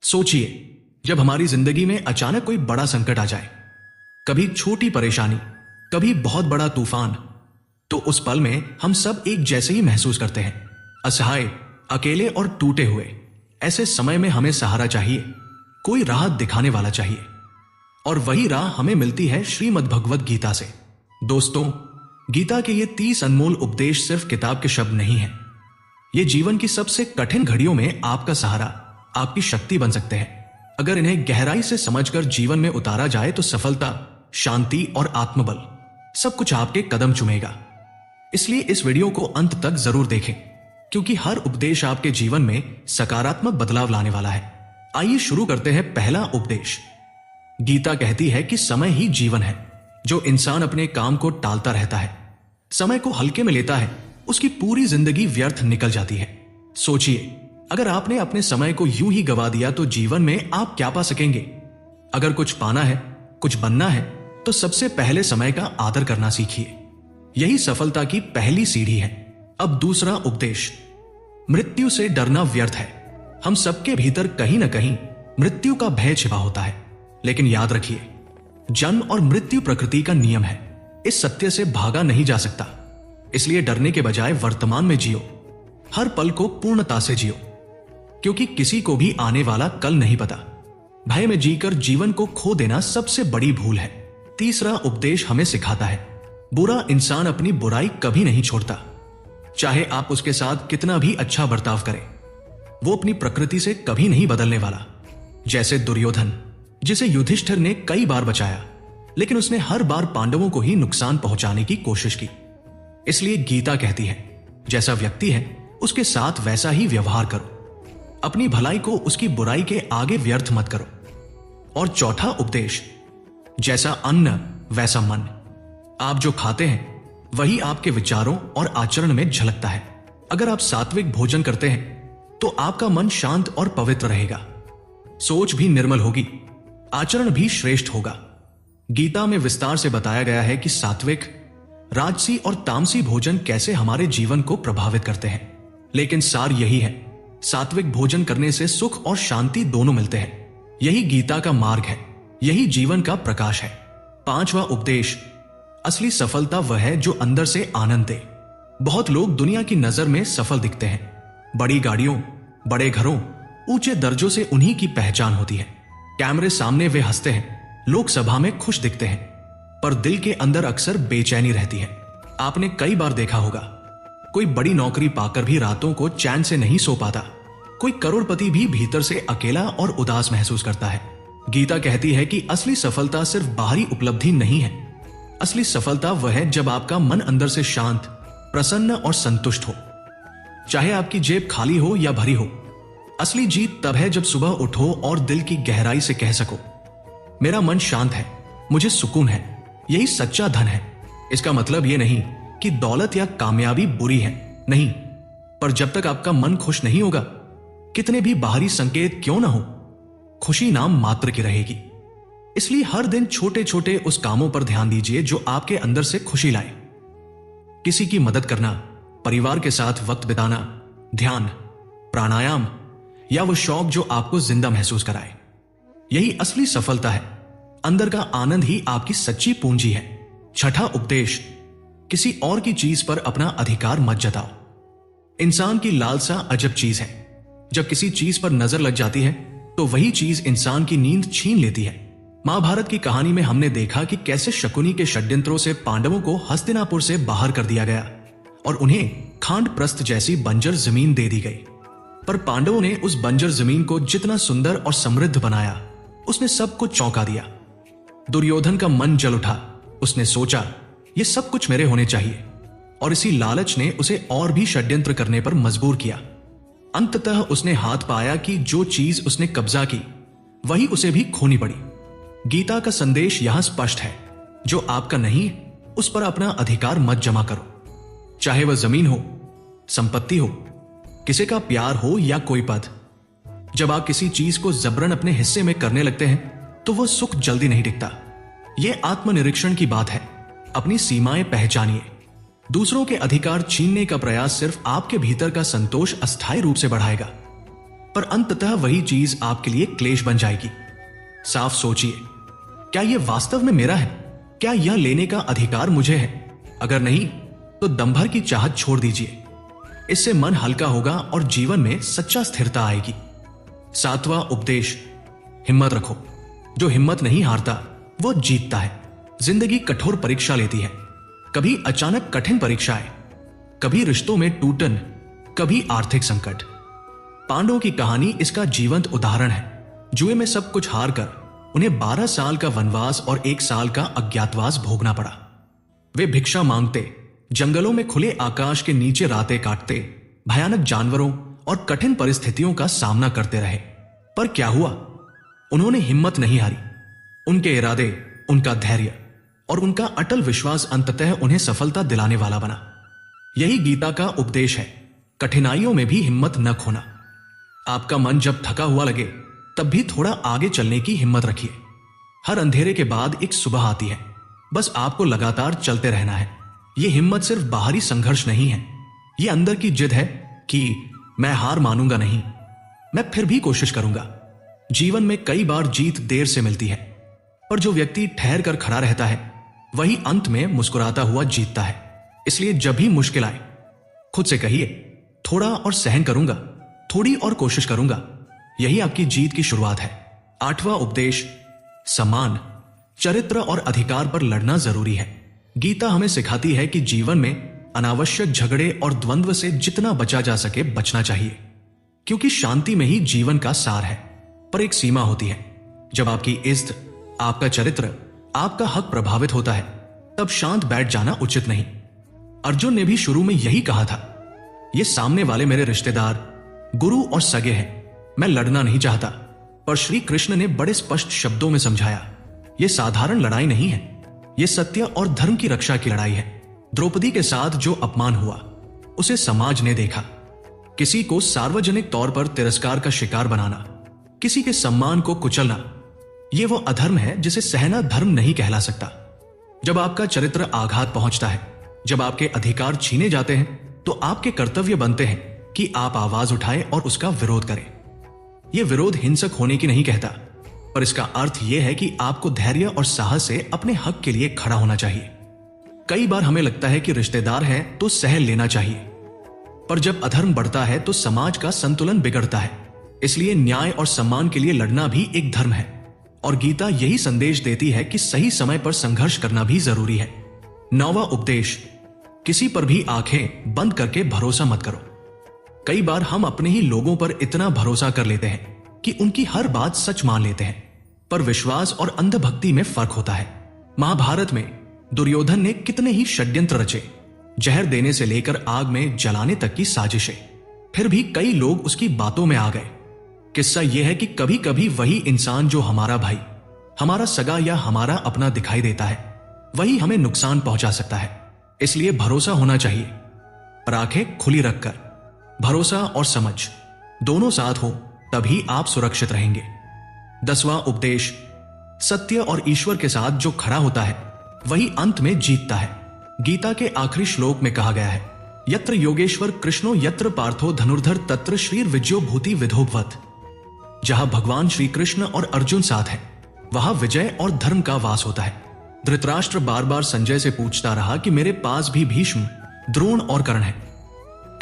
सोचिए, जब हमारी जिंदगी में अचानक कोई बड़ा संकट आ जाए, कभी छोटी परेशानी, कभी बहुत बड़ा तूफान, तो उस पल में हम सब एक जैसे ही महसूस करते हैं, असहाय, अकेले और टूटे हुए। ऐसे समय में हमें सहारा चाहिए, कोई राहत दिखाने वाला चाहिए, और वही राह हमें मिलती है श्रीमद् भगवद गीता से। दोस्तों, गीता के ये 30 अनमोल उपदेश सिर्फ किताब के शब्द नहीं हैं। ये जीवन की सबसे कठिन घड़ियों में आपका सहारा, आपकी शक्ति बन सकते हैं। अगर इन्हें गहराई से समझकर जीवन में उतारा जाए तो सफलता, शांति और आत्मबल सब कुछ आपके कदम चूमेगा। इसलिए इस वीडियो को अंत तक जरूर देखें, क्योंकि हर उपदेश आपके जीवन में सकारात्मक बदलाव लाने वाला है। आइए शुरू करते हैं। पहला उपदेश। गीता कहती है कि समय ही जीवन है। जो इंसान अपने काम को टालता रहता है, समय को हल्के में लेता है, उसकी पूरी जिंदगी व्यर्थ निकल जाती है। सोचिए, अगर आपने अपने समय को यूं ही गवा दिया तो जीवन में आप क्या पा सकेंगे? अगर कुछ पाना है, कुछ बनना है, तो सबसे पहले समय का आदर करना सीखिए। यही सफलता की पहली सीढ़ी है। अब दूसरा उपदेश। मृत्यु से डरना व्यर्थ है। हम सबके भीतर कहीं ना कहीं मृत्यु का भय छिपा होता है, लेकिन याद रखिए, जन्म और मृत्यु प्रकृति का नियम है। इस सत्य से भागा नहीं जा सकता। इसलिए डरने के बजाय वर्तमान में जियो, हर पल को पूर्णता से जियो, क्योंकि किसी को भी आने वाला कल नहीं पता। भय में जीकर जीवन को खो देना सबसे बड़ी भूल है। तीसरा उपदेश हमें सिखाता है, बुरा इंसान अपनी बुराई कभी नहीं छोड़ता। चाहे आप उसके साथ कितना भी अच्छा बर्ताव करें, वो अपनी प्रकृति से कभी नहीं बदलने वाला। जैसे दुर्योधन, जिसे युधिष्ठिर ने कई बार बचाया, लेकिन उसने हर बार पांडवों को ही नुकसान पहुंचाने की कोशिश की। इसलिए गीता कहती है, जैसा व्यक्ति है उसके साथ वैसा ही व्यवहार करो। अपनी भलाई को उसकी बुराई के आगे व्यर्थ मत करो। और चौथा उपदेश, जैसा अन्न वैसा मन। आप जो खाते हैं वही आपके विचारों और आचरण में झलकता है। अगर आप सात्विक भोजन करते हैं तो आपका मन शांत और पवित्र रहेगा, सोच भी निर्मल होगी, आचरण भी श्रेष्ठ होगा। गीता में विस्तार से बताया गया है कि सात्विक, राजसी और तामसी भोजन कैसे हमारे जीवन को प्रभावित करते हैं। लेकिन सार यही है, सात्विक भोजन करने से सुख और शांति दोनों मिलते हैं। यही गीता का मार्ग है, यही जीवन का प्रकाश है। पांचवा उपदेश। असली सफलता वह है जो अंदर से आनंद दे। बहुत लोग दुनिया की नजर में सफल दिखते हैं। बड़ी गाड़ियों, बड़े घरों, ऊंचे दर्जों से उन्हीं की पहचान होती है। कैमरे सामने वे हंसते हैं, लोकसभा में खुश दिखते हैं, पर दिल के अंदर अक्सर बेचैनी रहती है। आपने कई बार देखा होगा, कोई बड़ी नौकरी पाकर भी रातों को चैन से नहीं सो पाता। कोई करोड़पति भी भीतर से अकेला और उदास महसूस करता है। गीता कहती है कि असली सफलता सिर्फ बाहरी उपलब्धि नहीं है। असली सफलता वह है जब आपका मन अंदर से शांत, प्रसन्न और संतुष्ट हो। चाहे आपकी जेब खाली हो या भरी हो, असली जीत तब है जब सुबह उठो और दिल की गहराई से कह सको, मेरा मन शांत है, मुझे सुकून है। यही सच्चा धन है। इसका मतलब यह नहीं कि दौलत या कामयाबी बुरी है, नहीं, पर जब तक आपका मन खुश नहीं होगा, कितने भी बाहरी संकेत क्यों ना हो, खुशी नाम मात्र की रहेगी। इसलिए हर दिन छोटे छोटे उस कामों पर ध्यान दीजिए जो आपके अंदर से खुशी लाए। किसी की मदद करना, परिवार के साथ वक्त बिताना, ध्यान, प्राणायाम या वो शौक जो आपको जिंदा महसूस कराए, यही असली सफलता है। अंदर का आनंद ही आपकी सच्ची पूंजी है। छठा उपदेश। किसी और की चीज पर अपना अधिकार मत जताओ। इंसान की लालसा अजब चीज है। जब किसी चीज पर नजर लग जाती है तो वही चीज इंसान की नींद छीन लेती है। महाभारत की कहानी में हमने देखा कि कैसे शकुनी के षड्यंत्रों से पांडवों को हस्तिनापुर से बाहर कर दिया गया और उन्हें खांड प्रस्थ जैसी बंजर जमीन दे दी गई। पर पांडवों ने उस बंजर जमीन को जितना सुंदर और समृद्ध बनाया, उसने सबको चौंका दिया। दुर्योधन का मन जल उठा। उसने सोचा, ये सब कुछ मेरे होने चाहिए, और इसी लालच ने उसे और भी षड्यंत्र करने पर मजबूर किया। अंततः उसने हाथ पाया कि जो चीज उसने कब्जा की वही उसे भी खोनी पड़ी। गीता का संदेश यहां स्पष्ट है, जो आपका नहीं उस पर अपना अधिकार मत जमा करो। चाहे वह जमीन हो, संपत्ति हो, किसी का प्यार हो या कोई पद। जब आप किसी चीज को जबरन अपने हिस्से में करने लगते हैं तो वह सुख जल्दी नहीं टिकता। यह आत्मनिरीक्षण की बात है। अपनी सीमाएं पहचानिए। दूसरों के अधिकार छीनने का प्रयास सिर्फ आपके भीतर का संतोष अस्थायी रूप से बढ़ाएगा। पर अंततः वही चीज आपके लिए क्लेश बन जाएगी। साफ सोचिए, क्या यह वास्तव में मेरा है? क्या यह लेने का अधिकार मुझे है? अगर नहीं तो दम भर की चाहत छोड़ दीजिए। इससे मन हल्का होगा और जीवन में सच्चा स्थिरता आएगी। 7वां उपदेश, हिम्मत रखो। जो हिम्मत नहीं हारता वो जीतता है। जिंदगी कठोर परीक्षा लेती है, कभी अचानक कठिन परीक्षाएं, कभी रिश्तों में टूटन, कभी आर्थिक संकट। पांडवों की कहानी इसका जीवंत उदाहरण है। जुए में सब कुछ हार कर उन्हें 12 साल का वनवास और 1 साल का अज्ञातवास भोगना पड़ा। वे भिक्षा मांगते, जंगलों में खुले आकाश के नीचे रातें काटते, भयानक जानवरों और कठिन परिस्थितियों का सामना करते रहे। पर क्या हुआ? उन्होंने हिम्मत नहीं हारी। उनके इरादे, उनका धैर्य और उनका अटल विश्वास अंततः उन्हें सफलता दिलाने वाला बना। यही गीता का उपदेश है, कठिनाइयों में भी हिम्मत न खोना। आपका मन जब थका हुआ लगे तब भी थोड़ा आगे चलने की हिम्मत रखिए। हर अंधेरे के बाद एक सुबह आती है, बस आपको लगातार चलते रहना है। यह हिम्मत सिर्फ बाहरी संघर्ष नहीं है, यह अंदर की जिद है कि मैं हार मानूंगा नहीं, मैं फिर भी कोशिश करूंगा। जीवन में कई बार जीत देर से मिलती है, पर जो व्यक्ति ठहर कर खड़ा रहता है वही अंत में मुस्कुराता हुआ जीतता है। इसलिए जब भी मुश्किल आए खुद से कहिए, थोड़ा और सहन करूंगा, थोड़ी और कोशिश करूंगा। यही आपकी जीत की शुरुआत है। 8वां उपदेश, सम्मान, चरित्र और अधिकार पर लड़ना जरूरी है। गीता हमें सिखाती है कि जीवन में अनावश्यक झगड़े और द्वंद्व से जितना बचा जा सके बचना चाहिए, क्योंकि शांति में ही जीवन का सार है। पर एक सीमा होती है, जब आपकी इज्जत, आपका चरित्र, आपका हक प्रभावित होता है तब शांत बैठ जाना उचित नहीं। अर्जुन ने भी शुरू में यही कहा था, ये सामने वाले मेरे रिश्तेदार, गुरु और सगे हैं, मैं लड़ना नहीं चाहता। पर श्री कृष्ण ने बड़े स्पष्ट शब्दों में समझाया, यह साधारण लड़ाई नहीं है, यह सत्य और धर्म की रक्षा की लड़ाई है। द्रौपदी के साथ जो अपमान हुआ उसे समाज ने देखा। किसी को सार्वजनिक तौर पर तिरस्कार का शिकार बनाना, किसी के सम्मान को कुचलना, यह वो अधर्म है जिसे सहना धर्म नहीं कहला सकता। जब आपका चरित्र आघात पहुंचता है, जब आपके अधिकार छीने जाते हैं, तो आपके कर्तव्य बनते हैं कि आप आवाज उठाएं और उसका विरोध करें। यह विरोध हिंसक होने की नहीं कहता, पर इसका अर्थ यह है कि आपको धैर्य और साहस से अपने हक के लिए खड़ा होना चाहिए। कई बार हमें लगता है कि रिश्तेदार हैं तो सह लेना चाहिए, पर जब अधर्म बढ़ता है तो समाज का संतुलन बिगड़ता है। इसलिए न्याय और सम्मान के लिए लड़ना भी एक धर्म है, और गीता यही संदेश देती है कि सही समय पर संघर्ष करना भी जरूरी है। 9वां उपदेश, किसी पर भी आंखें बंद करके भरोसा मत करो। कई बार हम अपने ही लोगों पर इतना भरोसा कर लेते हैं कि उनकी हर बात सच मान लेते हैं, पर विश्वास और अंधभक्ति में फर्क होता है। महाभारत में दुर्योधन ने कितने ही षड्यंत्र रचे, जहर देने से लेकर आग में जलाने तक की साजिशें, फिर भी कई लोग उसकी बातों में आ गए। किस्सा यह है कि कभी कभी वही इंसान जो हमारा भाई, हमारा सगा या हमारा अपना दिखाई देता है, वही हमें नुकसान पहुंचा सकता है। इसलिए भरोसा होना चाहिए, पर आंखें खुली रखकर। भरोसा और समझ दोनों साथ हो तभी आप सुरक्षित रहेंगे। 10वां उपदेश, सत्य और ईश्वर के साथ जो खड़ा होता है वही अंत में जीतता है। गीता के आखिरी श्लोक में कहा गया है, यत्र योगेश्वर कृष्णो यत्र पार्थो धनुर्धर तत्र श्रीर विजयो भूति विधोभवत्। जहां भगवान श्री कृष्ण और अर्जुन साथ हैं, वहां विजय और धर्म का वास होता है। धृतराष्ट्र बार बार संजय से पूछता रहा कि मेरे पास भी भीष्म, द्रोण और कर्ण है,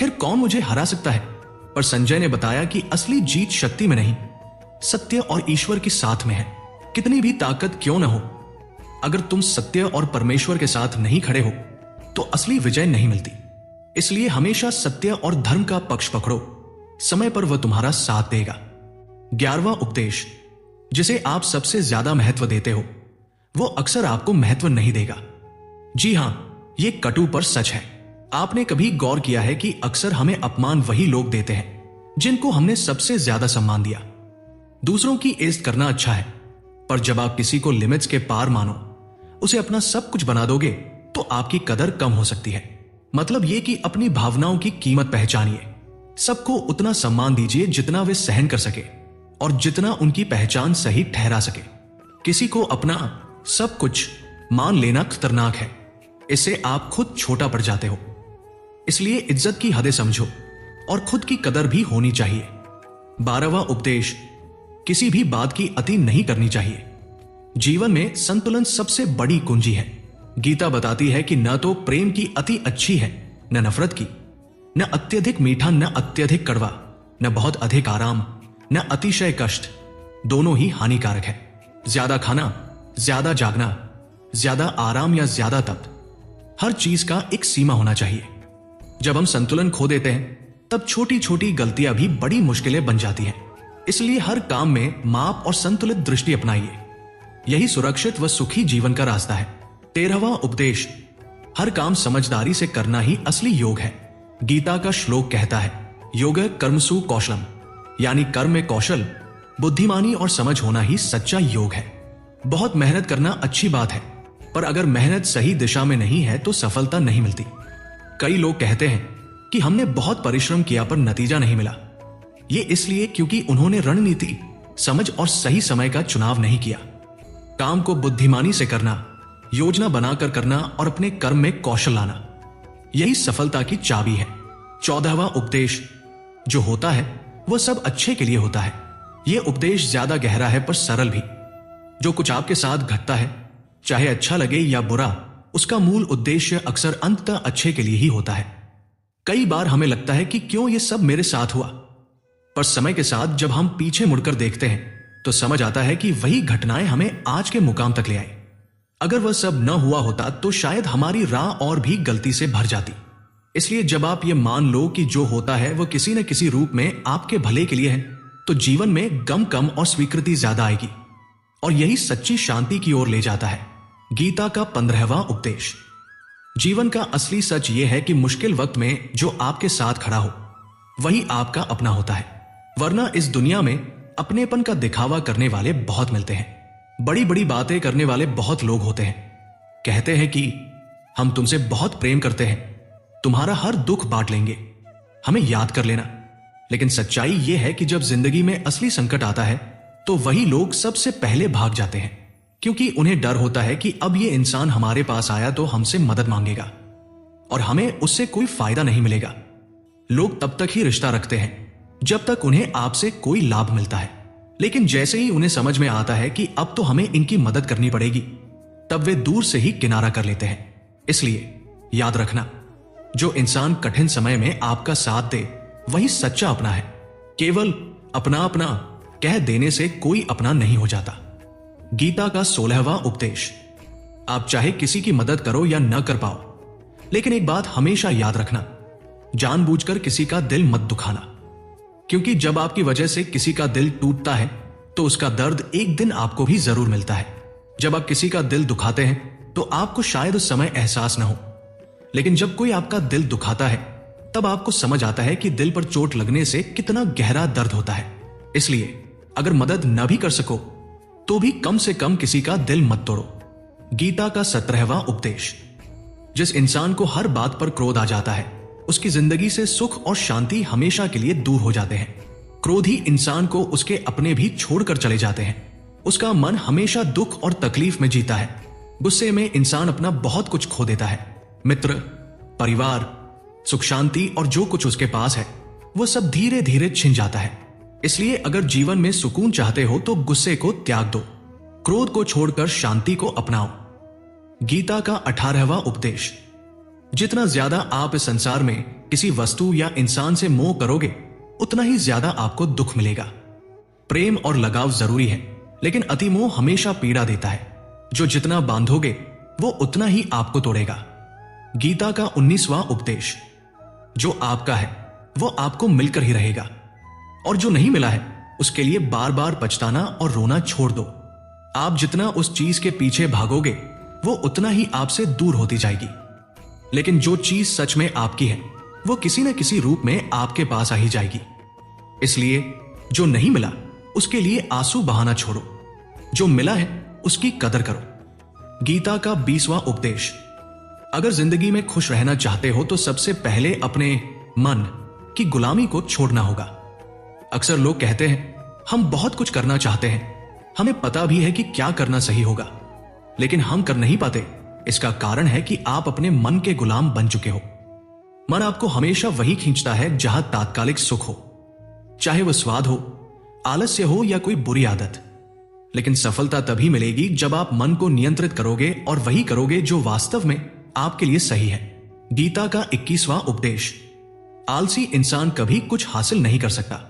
फिर कौन मुझे हरा सकता है? पर संजय ने बताया कि असली जीत शक्ति में नहीं, सत्य और ईश्वर के साथ में है। कितनी भी ताकत क्यों न हो, अगर तुम सत्य और परमेश्वर के साथ नहीं खड़े हो तो असली विजय नहीं मिलती। इसलिए हमेशा सत्य और धर्म का पक्ष पकड़ो, समय पर वह तुम्हारा साथ देगा। 11वां उपदेश, जिसे आप सबसे ज्यादा महत्व देते हो वो अक्सर आपको महत्व नहीं देगा। जी हां, यह कटु पर सच है। आपने कभी गौर किया है कि अक्सर हमें अपमान वही लोग देते हैं जिनको हमने सबसे ज्यादा सम्मान दिया। दूसरों की इज्जत करना अच्छा है, पर जब आप किसी को लिमिट्स के पार मानो, उसे अपना सब कुछ बना दोगे तो आपकी कदर कम हो सकती है। मतलब यह कि अपनी भावनाओं की कीमत पहचानिए। सबको उतना सम्मान दीजिए जितना वे सहन कर सके और जितना उनकी पहचान सही ठहरा सके। किसी को अपना सब कुछ मान लेना खतरनाक है, इससे आप खुद छोटा पड़ जाते हो। इसलिए इज्जत की हदें समझो और खुद की कदर भी होनी चाहिए। 12वां उपदेश, किसी भी बात की अति नहीं करनी चाहिए। जीवन में संतुलन सबसे बड़ी कुंजी है। गीता बताती है कि न तो प्रेम की अति अच्छी है, न नफरत की, न अत्यधिक मीठा, न अत्यधिक कड़वा, न बहुत अधिक आराम, न अतिशय कष्ट। दोनों ही हानिकारक है। ज्यादा खाना, ज्यादा जागना, ज्यादा आराम या ज्यादा तप, हर चीज का एक सीमा होना चाहिए। जब हम संतुलन खो देते हैं तब छोटी छोटी गलतियां भी बड़ी मुश्किलें बन जाती हैं। इसलिए हर काम में माप और संतुलित दृष्टि अपनाइए। यही सुरक्षित व सुखी जीवन का रास्ता है। 13वां उपदेश, हर काम समझदारी से करना ही असली योग है। गीता का श्लोक कहता है, योग कर्मसु कौशलम, यानी कर्म में कौशल, बुद्धिमानी और समझ होना ही सच्चा योग है। बहुत मेहनत करना अच्छी बात है, पर अगर मेहनत सही दिशा में नहीं है तो सफलता नहीं मिलती। कई लोग कहते हैं कि हमने बहुत परिश्रम किया पर नतीजा नहीं मिला। ये इसलिए क्योंकि उन्होंने रणनीति, समझ और सही समय का चुनाव नहीं किया। काम को बुद्धिमानी से करना, योजना बनाकर करना और अपने कर्म में कौशल लाना, यही सफलता की चाबी है। 14वां उपदेश, जो होता है वह सब अच्छे के लिए होता है। यह उपदेश ज्यादा गहरा है पर सरल भी। जो कुछ आपके साथ घटता है, चाहे अच्छा लगे या बुरा, उसका मूल उद्देश्य अक्सर अंततः अच्छे के लिए ही होता है। कई बार हमें लगता है कि क्यों यह सब मेरे साथ हुआ, पर समय के साथ जब हम पीछे मुड़कर देखते हैं तो समझ आता है कि वही घटनाएं हमें आज के मुकाम तक ले आई। अगर वह सब न हुआ होता तो शायद हमारी राह और भी गलती से भर जाती। इसलिए जब आप ये मान लो कि जो होता है वह किसी न किसी रूप में आपके भले के लिए है, तो जीवन में गम कम और स्वीकृति ज्यादा आएगी, और यही सच्ची शांति की ओर ले जाता है। गीता का 15वां उपदेश, जीवन का असली सच यह है कि मुश्किल वक्त में जो आपके साथ खड़ा हो वही आपका अपना होता है। वरना इस दुनिया में अपनेपन का दिखावा करने वाले बहुत मिलते हैं। बड़ी बड़ी बातें करने वाले बहुत लोग होते हैं। कहते हैं कि हम तुमसे बहुत प्रेम करते हैं, तुम्हारा हर दुख बांट लेंगे, हमें याद कर लेना। लेकिन सच्चाई यह है कि जब जिंदगी में असली संकट आता है तो वही लोग सबसे पहले भाग जाते हैं, क्योंकि उन्हें डर होता है कि अब ये इंसान हमारे पास आया तो हमसे मदद मांगेगा और हमें उससे कोई फायदा नहीं मिलेगा। लोग तब तक ही रिश्ता रखते हैं जब तक उन्हें आपसे कोई लाभ मिलता है, लेकिन जैसे ही उन्हें समझ में आता है कि अब तो हमें इनकी मदद करनी पड़ेगी, तब वे दूर से ही किनारा कर लेते हैं। इसलिए याद रखना, जो इंसान कठिन समय में आपका साथ दे वही सच्चा अपना है। केवल अपना अपना कह देने से कोई अपना नहीं हो जाता। गीता का 16वां उपदेश, आप चाहे किसी की मदद करो या न कर पाओ, लेकिन एक बात हमेशा याद रखना, जानबूझकर किसी का दिल मत दुखाना। क्योंकि जब आपकी वजह से किसी का दिल टूटता है तो उसका दर्द एक दिन आपको भी जरूर मिलता है। जब आप किसी का दिल दुखाते हैं तो आपको शायद उस समय एहसास न हो, लेकिन जब कोई आपका दिल दुखाता है तब आपको समझ आता है कि दिल पर चोट लगने से कितना गहरा दर्द होता है। इसलिए अगर मदद न भी कर सको तो भी कम से कम किसी का दिल मत तोड़ो। गीता का 17वां उपदेश, जिस इंसान को हर बात पर क्रोध आ जाता है उसकी जिंदगी से सुख और शांति हमेशा के लिए दूर हो जाते हैं। क्रोधी इंसान को उसके अपने भी छोड़कर चले जाते हैं। उसका मन हमेशा दुख और तकलीफ में जीता है। गुस्से में इंसान अपना बहुत कुछ खो देता है, मित्र, परिवार, सुख शांति और जो कुछ उसके पास है वो सब धीरे धीरे छिन जाता है। इसलिए अगर जीवन में सुकून चाहते हो तो गुस्से को त्याग दो, क्रोध को छोड़कर शांति को अपनाओ। गीता का 18वां उपदेश, जितना ज्यादा आप इस संसार में किसी वस्तु या इंसान से मोह करोगे उतना ही ज्यादा आपको दुख मिलेगा। प्रेम और लगाव जरूरी है, लेकिन अतिमोह हमेशा पीड़ा देता है। जो जितना बांधोगे वो उतना ही आपको तोड़ेगा। गीता का 19वां उपदेश, जो आपका है वो आपको मिलकर ही रहेगा, और जो नहीं मिला है उसके लिए बार बार पछताना और रोना छोड़ दो। आप जितना उस चीज के पीछे भागोगे वो उतना ही आपसे दूर होती जाएगी। लेकिन जो चीज सच में आपकी है वो किसी न किसी रूप में आपके पास आ ही जाएगी। इसलिए जो नहीं मिला उसके लिए आंसू बहाना छोड़ो, जो मिला है उसकी कदर करो। गीता का 20वां उपदेश, अगर जिंदगी में खुश रहना चाहते हो तो सबसे पहले अपने मन की गुलामी को छोड़ना होगा। अक्सर लोग कहते हैं हम बहुत कुछ करना चाहते हैं, हमें पता भी है कि क्या करना सही होगा, लेकिन हम कर नहीं पाते। इसका कारण है कि आप अपने मन के गुलाम बन चुके हो। मन आपको हमेशा वही खींचता है जहां तात्कालिक सुख हो। चाहे वो स्वाद हो, आलस्य हो या कोई बुरी आदत। लेकिन सफलता तभी मिलेगी जब आप मन को नियंत्रित करोगे और वही करोगे जो वास्तव में आपके लिए सही है। गीता का 21वां उपदेश। आलसी इंसान कभी कुछ हासिल नहीं कर सकता।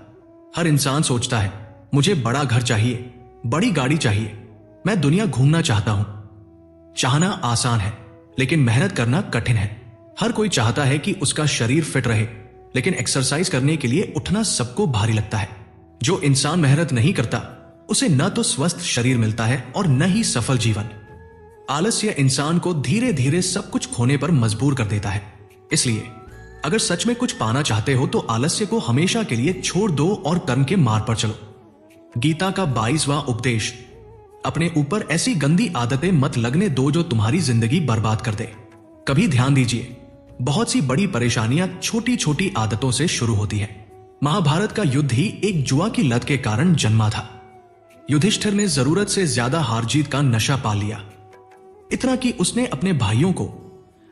हर इंसान सोचता है, मुझे बड़ा घर चाहिए, बड़ी गाड़ी चाहिए, मैं दुनिया घूमना चाहता हूं। चाहना आसान है, लेकिन मेहनत करना कठिन है। हर कोई चाहता है कि उसका शरीर फिट रहे, लेकिन एक्सरसाइज करने के लिए उठना सबको भारी लगता है। जो इंसान मेहनत नहीं करता, उसे न तो स्वस्थ शरीर मिलता है और न ही सफल जीवन। आलस्य इंसान को धीरे धीरे सब कुछ खोने पर मजबूर कर देता है। इसलिए अगर सच में कुछ पाना चाहते हो तो आलस्य को हमेशा के लिए छोड़ दो और कर्म के मार्ग पर चलो। गीता का 22वां उपदेश। अपने ऊपर ऐसी गंदी आदतें मत लगने दो जो तुम्हारी जिंदगी बर्बाद कर दे। कभी ध्यान दीजिए, बहुत सी बड़ी परेशानियां छोटी छोटी आदतों से शुरू होती है। महाभारत का युद्ध ही एक जुआ की लत के कारण जन्मा था। युधिष्ठिर ने जरूरत से ज्यादा हार जीत का नशा पा लिया, इतना कि उसने अपने भाइयों को,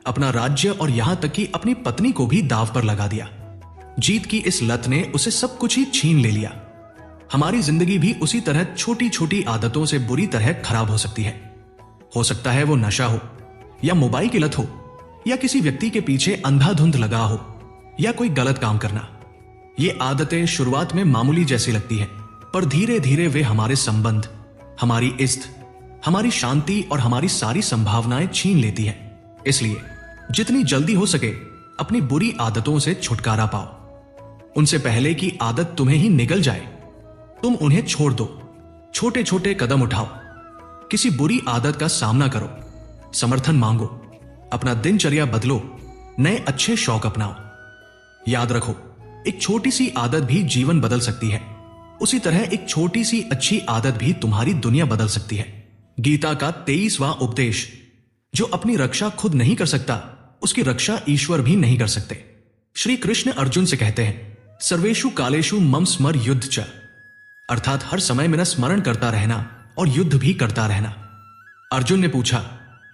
अपना राज्य और यहां तक कि अपनी पत्नी को भी दांव पर लगा दिया। जीत की इस लत ने उसे सब कुछ ही छीन ले लिया। हमारी जिंदगी भी उसी तरह छोटी छोटी आदतों से बुरी तरह खराब हो सकती है। हो सकता है वो नशा हो, या मोबाइल की लत हो, या किसी व्यक्ति के पीछे अंधाधुंध लगा हो, या कोई गलत काम करना। ये आदतें शुरुआत में मामूली जैसी लगती हैं, पर धीरे धीरे वे हमारे संबंध, हमारी इज्जत, हमारी शांति और हमारी सारी संभावनाएं छीन लेती हैं। इसलिए जितनी जल्दी हो सके अपनी बुरी आदतों से छुटकारा पाओ। उनसे पहले कि आदत तुम्हें ही निगल जाए, तुम उन्हें छोड़ दो। छोटे छोटे कदम उठाओ, किसी बुरी आदत का सामना करो, समर्थन मांगो, अपना दिनचर्या बदलो, नए अच्छे शौक अपनाओ। याद रखो, एक छोटी सी आदत भी जीवन बदल सकती है। उसी तरह एक छोटी सी अच्छी आदत भी तुम्हारी दुनिया बदल सकती है। गीता का 23वां उपदेश। जो अपनी रक्षा खुद नहीं कर सकता, उसकी रक्षा ईश्वर भी नहीं कर सकते। श्री कृष्ण अर्जुन से कहते हैं, सर्वेषु कालेषु मम स्मर युद्ध च, अर्थात हर समय मेरा स्मरण करता रहना और युद्ध भी करता रहना। अर्जुन ने पूछा,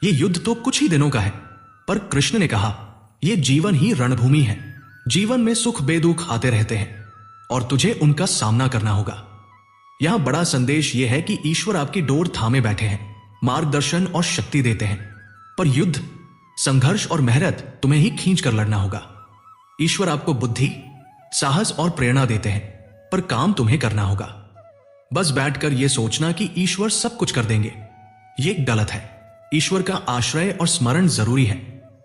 यह युद्ध तो कुछ ही दिनों का है, पर कृष्ण ने कहा, यह जीवन ही रणभूमि है। जीवन में सुख बेदुख आते रहते हैं और तुझे उनका सामना करना होगा। यहां बड़ा संदेश यह है कि ईश्वर आपकी डोर थामे बैठे हैं, मार्गदर्शन और शक्ति देते हैं, पर युद्ध, संघर्ष और मेहनत तुम्हें ही खींच कर लड़ना होगा। ईश्वर आपको बुद्धि, साहस और प्रेरणा देते हैं, पर काम तुम्हें करना होगा। बस बैठकर यह सोचना कि ईश्वर सब कुछ कर देंगे, यह गलत है। ईश्वर का आश्रय और स्मरण जरूरी है,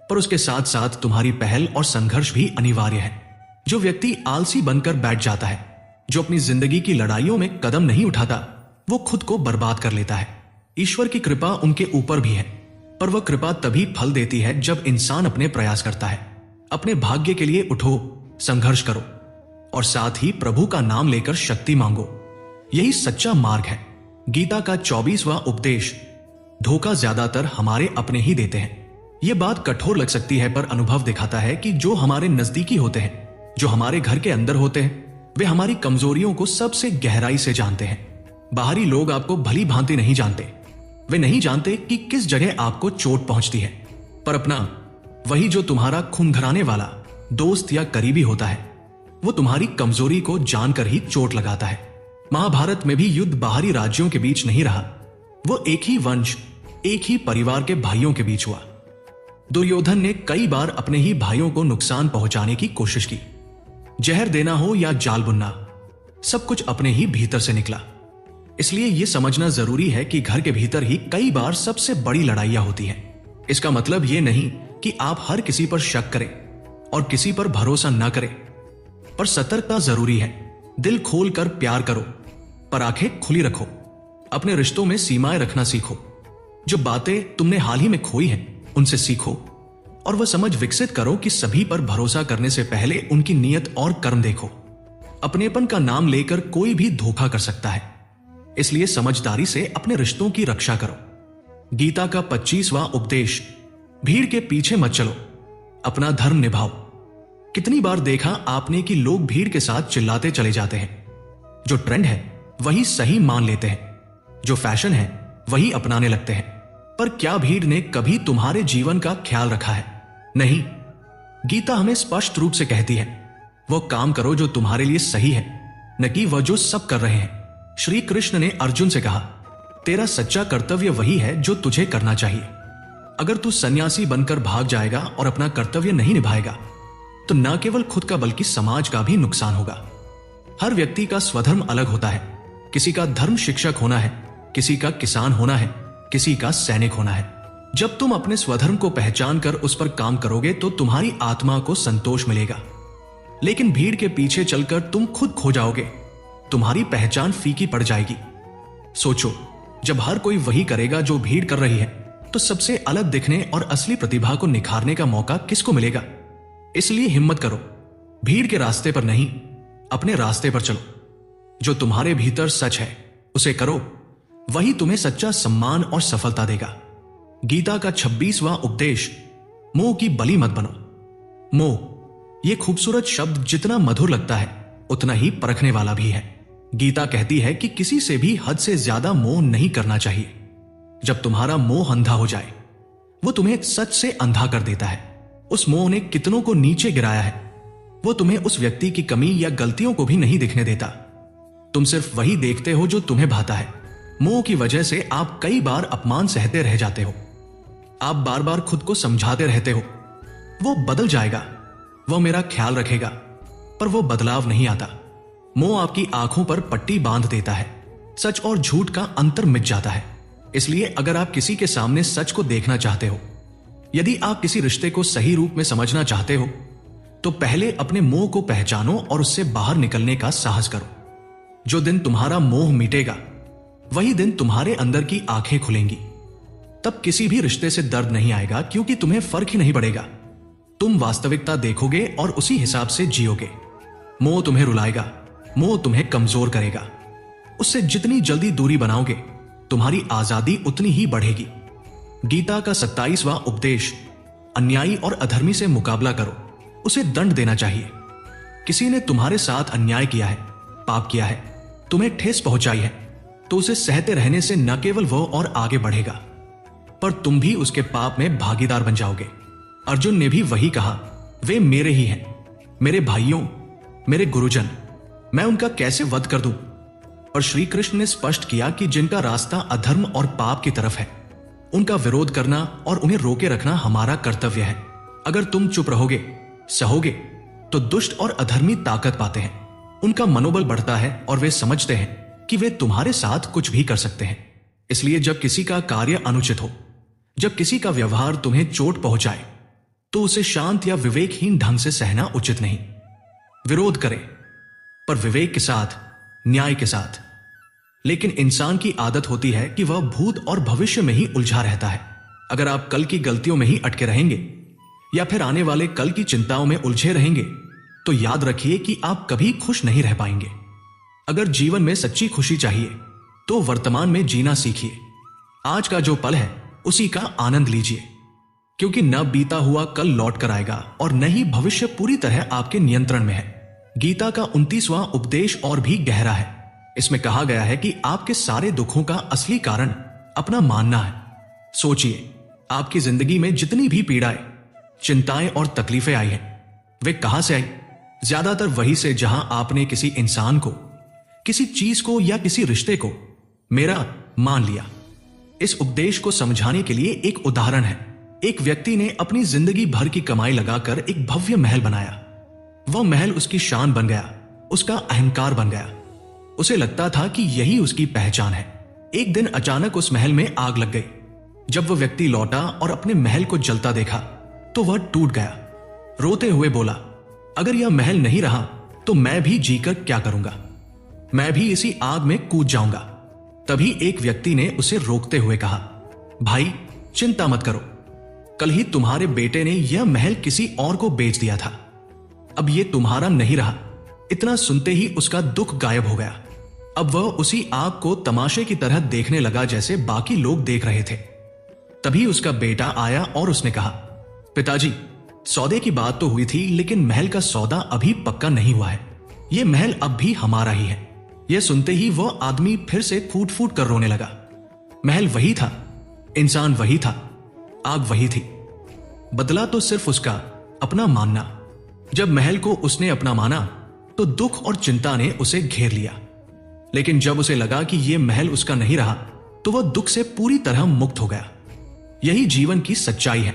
पर उसके साथ साथ तुम्हारी पहल और संघर्ष भी अनिवार्य है। जो व्यक्ति आलसी बनकर बैठ जाता है, जो अपनी जिंदगी की लड़ाइयों में कदम नहीं उठाता, वो खुद को बर्बाद कर लेता है। ईश्वर की कृपा उनके ऊपर भी है, पर वह कृपा तभी फल देती है जब इंसान अपने प्रयास करता है। अपने भाग्य के लिए उठो, संघर्ष करो और साथ ही प्रभु का नाम लेकर शक्ति मांगो। यही सच्चा मार्ग है। गीता का 24वां उपदेश। धोखा ज्यादातर हमारे अपने ही देते हैं। यह बात कठोर लग सकती है, पर अनुभव दिखाता है कि जो हमारे नजदीकी होते हैं, जो हमारे घर के अंदर होते हैं, वे हमारी कमजोरियों को सबसे गहराई से जानते हैं। बाहरी लोग आपको भली भांति नहीं जानते। वे नहीं जानते कि किस जगह आपको चोट पहुंचती है, पर अपना वही जो तुम्हारा खून घराने वाला दोस्त या करीबी होता है, वो तुम्हारी कमजोरी को जानकर ही चोट लगाता है। महाभारत में भी युद्ध बाहरी राज्यों के बीच नहीं रहा, वो एक ही वंश, एक ही परिवार के भाइयों के बीच हुआ। दुर्योधन ने कई बार अपने ही भाइयों को नुकसान पहुंचाने की कोशिश की। जहर देना हो या जाल बुनना, सब कुछ अपने ही भीतर से निकला। इसलिए यह समझना जरूरी है कि घर के भीतर ही कई बार सबसे बड़ी लड़ाइयां होती हैं। इसका मतलब यह नहीं कि आप हर किसी पर शक करें और किसी पर भरोसा न करें, पर सतर्कता जरूरी है। दिल खोलकर प्यार करो, पर आंखें खुली रखो। अपने रिश्तों में सीमाएं रखना सीखो। जो बातें तुमने हाल ही में खोई हैं, उनसे सीखो और वह समझ विकसित करो कि सभी पर भरोसा करने से पहले उनकी नीयत और कर्म देखो। अपनेपन का नाम लेकर कोई भी धोखा कर सकता है, इसलिए समझदारी से अपने रिश्तों की रक्षा करो। गीता का 25वां उपदेश। भीड़ के पीछे मत चलो, अपना धर्म निभाओ। कितनी बार देखा आपने कि लोग भीड़ के साथ चिल्लाते चले जाते हैं। जो ट्रेंड है वही सही मान लेते हैं, जो फैशन है वही अपनाने लगते हैं। पर क्या भीड़ ने कभी तुम्हारे जीवन का ख्याल रखा है? नहीं। गीता हमें स्पष्ट रूप से कहती है, वो काम करो जो तुम्हारे लिए सही है, न कि वह जो सब कर रहे हैं। श्री कृष्ण ने अर्जुन से कहा, तेरा सच्चा कर्तव्य वही है जो तुझे करना चाहिए। अगर तू सन्यासी बनकर भाग जाएगा और अपना कर्तव्य नहीं निभाएगा तो न केवल खुद का बल्कि समाज का भी नुकसान होगा। हर व्यक्ति का स्वधर्म अलग होता है। किसी का धर्म शिक्षक होना है, किसी का किसान होना है, किसी का सैनिक होना है। जब तुम अपने स्वधर्म को पहचान कर उस पर काम करोगे तो तुम्हारी आत्मा को संतोष मिलेगा। लेकिन भीड़ के पीछे चलकर तुम खुद खो जाओगे, तुम्हारी पहचान फीकी पड़ जाएगी। सोचो, जब हर कोई वही करेगा जो भीड़ कर रही है तो सबसे अलग दिखने और असली प्रतिभा को निखारने का मौका किसको मिलेगा? इसलिए हिम्मत करो, भीड़ के रास्ते पर नहीं, अपने रास्ते पर चलो। जो तुम्हारे भीतर सच है उसे करो, वही तुम्हें सच्चा सम्मान और सफलता देगा। गीता का 26वां उपदेश, मोह की बलि मत बनो। मोह, यह खूबसूरत शब्द जितना मधुर लगता है उतना ही परखने वाला भी है। गीता कहती है कि किसी से भी हद से ज्यादा मोह नहीं करना चाहिए। जब तुम्हारा मोह अंधा हो जाए, वो तुम्हें सच से अंधा कर देता है। उस मोह ने कितनों को नीचे गिराया है। वो तुम्हें उस व्यक्ति की कमी या गलतियों को भी नहीं दिखने देता। तुम सिर्फ वही देखते हो जो तुम्हें भाता है। मोह की वजह से आप कई बार अपमान सहते रह जाते हो। आप बार बार खुद को समझाते रहते हो, वो बदल जाएगा, वो मेरा ख्याल रखेगा, पर वो बदलाव नहीं आता। मोह आपकी आंखों पर पट्टी बांध देता है। सच और झूठ का अंतर मिट जाता है। इसलिए अगर आप किसी के सामने सच को देखना चाहते हो, यदि आप किसी रिश्ते को सही रूप में समझना चाहते हो, तो पहले अपने मोह को पहचानो और उससे बाहर निकलने का साहस करो। जो दिन तुम्हारा मोह मिटेगा, वही दिन तुम्हारे अंदर की आंखें खुलेंगी। तब किसी भी रिश्ते से दर्द नहीं आएगा, क्योंकि तुम्हें फर्क ही नहीं पड़ेगा। तुम वास्तविकता देखोगे और उसी हिसाब से जियोगे। मोह तुम्हें रुलाएगा, मोह तुम्हें कमजोर करेगा। उससे जितनी जल्दी दूरी बनाओगे, तुम्हारी आजादी उतनी ही बढ़ेगी। गीता का 27वां उपदेश, अन्यायी और अधर्मी से मुकाबला करो, उसे दंड देना चाहिए। किसी ने तुम्हारे साथ अन्याय किया है, पाप किया है, तुम्हें ठेस पहुंचाई है, तो उसे सहते रहने से न केवल वो और आगे बढ़ेगा, पर तुम भी उसके पाप में भागीदार बन जाओगे। अर्जुन ने भी वही कहा, वे मेरे ही हैं, मेरे भाइयों, मेरे गुरुजन, मैं उनका कैसे वध कर दूं? और श्री कृष्ण ने स्पष्ट किया कि जिनका रास्ता अधर्म और पाप की तरफ है, उनका विरोध करना और उन्हें रोके रखना हमारा कर्तव्य है। अगर तुम चुप रहोगे, सहोगे, तो दुष्ट और अधर्मी ताकत पाते हैं। उनका मनोबल बढ़ता है और वे समझते हैं कि वे तुम्हारे साथ कुछ भी कर सकते हैं। इसलिए जब किसी का कार्य अनुचित हो, जब किसी का व्यवहार तुम्हें चोट पहुंचाए, तो उसे शांत या विवेकहीन ढंग से सहना उचित नहीं। विरोध करें, पर विवेक के साथ, न्याय के साथ। लेकिन इंसान की आदत होती है कि वह भूत और भविष्य में ही उलझा रहता है। अगर आप कल की गलतियों में ही अटके रहेंगे या फिर आने वाले कल की चिंताओं में उलझे रहेंगे, तो याद रखिए कि आप कभी खुश नहीं रह पाएंगे। अगर जीवन में सच्ची खुशी चाहिए तो वर्तमान में जीना सीखिए। आज का जो पल है उसी का आनंद लीजिए, क्योंकि न बीता हुआ कल लौट कर आएगा और न ही भविष्य पूरी तरह आपके नियंत्रण में है। गीता का 29वां उपदेश और भी गहरा है। इसमें कहा गया है कि आपके सारे दुखों का असली कारण अपना मानना है। सोचिए, आपकी जिंदगी में जितनी भी पीड़ाएं, चिंताएं और तकलीफें आई हैं, वे कहां से आई? ज्यादातर वही से जहां आपने किसी इंसान को, किसी चीज को या किसी रिश्ते को मेरा मान लिया। इस उपदेश को समझाने के लिए एक उदाहरण है। एक व्यक्ति ने अपनी जिंदगी भर की कमाई लगाकर एक भव्य महल बनाया। वह महल उसकी शान बन गया, उसका अहंकार बन गया। उसे लगता था कि यही उसकी पहचान है। एक दिन अचानक उस महल में आग लग गई। जब वह व्यक्ति लौटा और अपने महल को जलता देखा तो वह टूट गया। रोते हुए बोला, अगर यह महल नहीं रहा तो मैं भी जीकर क्या करूंगा? मैं भी इसी आग में कूद जाऊंगा। तभी एक व्यक्ति ने उसे रोकते हुए कहा, भाई चिंता मत करो, कल ही तुम्हारे बेटे ने यह महल किसी और को बेच दिया था, अब यह तुम्हारा नहीं रहा। इतना सुनते ही उसका दुख गायब हो गया। अब वह उसी आग को तमाशे की तरह देखने लगा जैसे बाकी लोग देख रहे थे। तभी उसका बेटा आया और उसने कहा, पिताजी, सौदे की बात तो हुई थी, लेकिन महल का सौदा अभी पक्का नहीं हुआ है। यह महल अब भी हमारा ही है। यह सुनते ही वह आदमी फिर से फूट फूट कर रोने लगा। महल वही था, इंसान वही था, आग वही थी, बदला तो सिर्फ उसका अपना मानना। जब महल को उसने अपना माना तो दुख और चिंता ने उसे घेर लिया। लेकिन जब उसे लगा कि यह महल उसका नहीं रहा, तो वह दुख से पूरी तरह मुक्त हो गया। यही जीवन की सच्चाई है।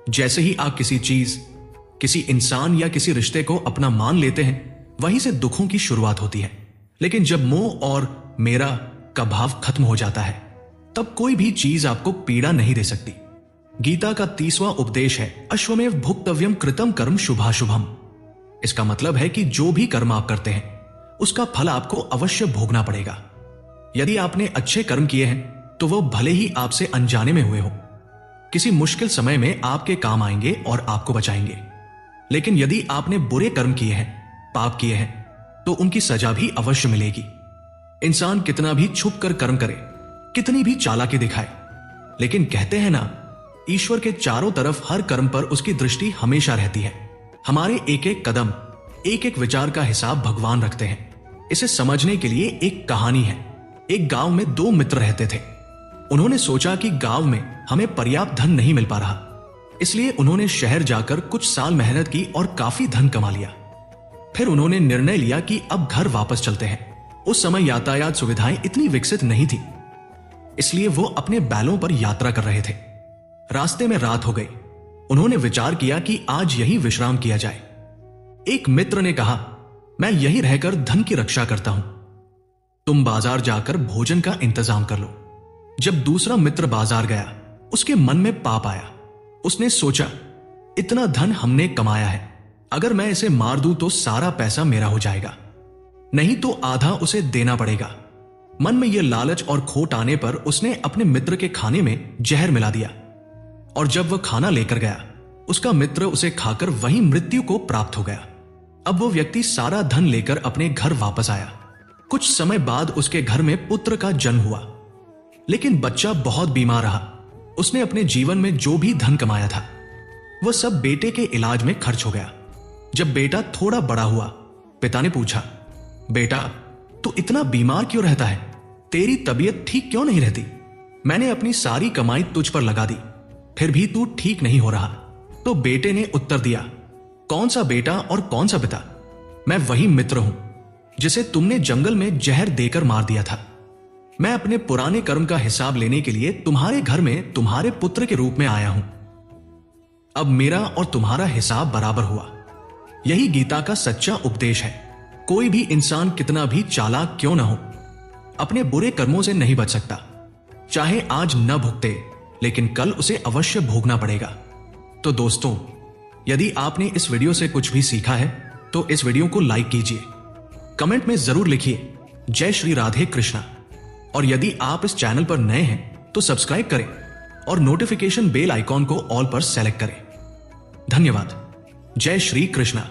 जैसे ही आप किसी चीज, किसी इंसान या किसी रिश्ते को अपना मान लेते हैं, वहीं से दुखों की शुरुआत होती है। लेकिन जब मोह और मेरा का भाव खत्म हो जाता है, तब कोई भी चीज आपको पीड़ा नहीं दे सकती। गीता का 30वां उपदेश है, अश्वमेव भुक्तव्यम कृतम कर्म शुभाशुभम। इसका मतलब है कि जो भी कर्म आप करते हैं, उसका फल आपको अवश्य भोगना पड़ेगा। यदि आपने अच्छे कर्म किए हैं, तो वह भले ही आपसे अनजाने में हुए हो, किसी मुश्किल समय में आपके काम आएंगे और आपको बचाएंगे। लेकिन यदि आपने बुरे कर्म किए हैं, पाप किए हैं, तो उनकी सजा भी अवश्य मिलेगी। इंसान कितना भी छुप कर कर्म करे, कितनी भी चालाकी दिखाए, लेकिन कहते हैं ना, ईश्वर के चारों तरफ हर कर्म पर उसकी दृष्टि हमेशा रहती है। हमारे एक एक कदम, एक एक विचार का हिसाब भगवान रखते हैं। इसे समझने के लिए एक कहानी है। एक गांव में 2 मित्र रहते थे। उन्होंने सोचा कि गांव में हमें पर्याप्त धन नहीं मिल पा रहा, इसलिए उन्होंने शहर जाकर कुछ साल मेहनत की और काफी धन कमा लिया। फिर उन्होंने निर्णय लिया कि अब घर वापस चलते हैं। उस समय यातायात सुविधाएं इतनी विकसित नहीं थी, इसलिए वो अपने बैलों पर यात्रा कर रहे थे। रास्ते में रात हो गई। उन्होंने विचार किया कि आज यहीं विश्राम किया जाए। एक मित्र ने कहा, मैं यहीं रहकर धन की रक्षा करता हूं, तुम बाजार जाकर भोजन का इंतजाम कर लो। जब दूसरा मित्र बाजार गया, उसके मन में पाप आया। उसने सोचा, इतना धन हमने कमाया है, अगर मैं इसे मार दूं तो सारा पैसा मेरा हो जाएगा, नहीं तो आधा उसे देना पड़ेगा। मन में यह लालच और खोट आने पर उसने अपने मित्र के खाने में जहर मिला दिया, और जब वह खाना लेकर गया, उसका मित्र उसे खाकर वहीं मृत्यु को प्राप्त हो गया। अब वो व्यक्ति सारा धन लेकर अपने घर वापस आया। कुछ समय बाद उसके घर में पुत्र का जन्म हुआ, लेकिन बच्चा बहुत बीमार रहा। उसने अपने जीवन में जो भी धन कमाया था, वह सब बेटे के इलाज में खर्च हो गया। जब बेटा थोड़ा बड़ा हुआ, पिता ने पूछा, बेटा तू इतना बीमार क्यों रहता है? तेरी तबीयत ठीक क्यों नहीं रहती? मैंने अपनी सारी कमाई तुझ पर लगा दी, फिर भी तू ठीक नहीं हो रहा। तो बेटे ने उत्तर दिया, कौन सा बेटा और कौन सा पिता? मैं वही मित्र हूं जिसे तुमने जंगल में जहर देकर मार दिया था। मैं अपने पुराने कर्म का हिसाब लेने के लिए तुम्हारे घर में तुम्हारे पुत्र के रूप में आया हूं। अब मेरा और तुम्हारा हिसाब बराबर हुआ। यही गीता का सच्चा उपदेश है। कोई भी इंसान कितना भी चालाक क्यों न हो, अपने बुरे कर्मों से नहीं बच सकता। चाहे आज न भुगते, लेकिन कल उसे अवश्य भोगना पड़ेगा। तो दोस्तों, यदि आपने इस वीडियो से कुछ भी सीखा है, तो इस वीडियो को लाइक कीजिए, कमेंट में जरूर लिखिए जय श्री राधे कृष्णा। और यदि आप इस चैनल पर नए हैं तो सब्सक्राइब करें और नोटिफिकेशन बेल आइकॉन को ऑल पर सेलेक्ट करें। धन्यवाद। जय श्री कृष्णा।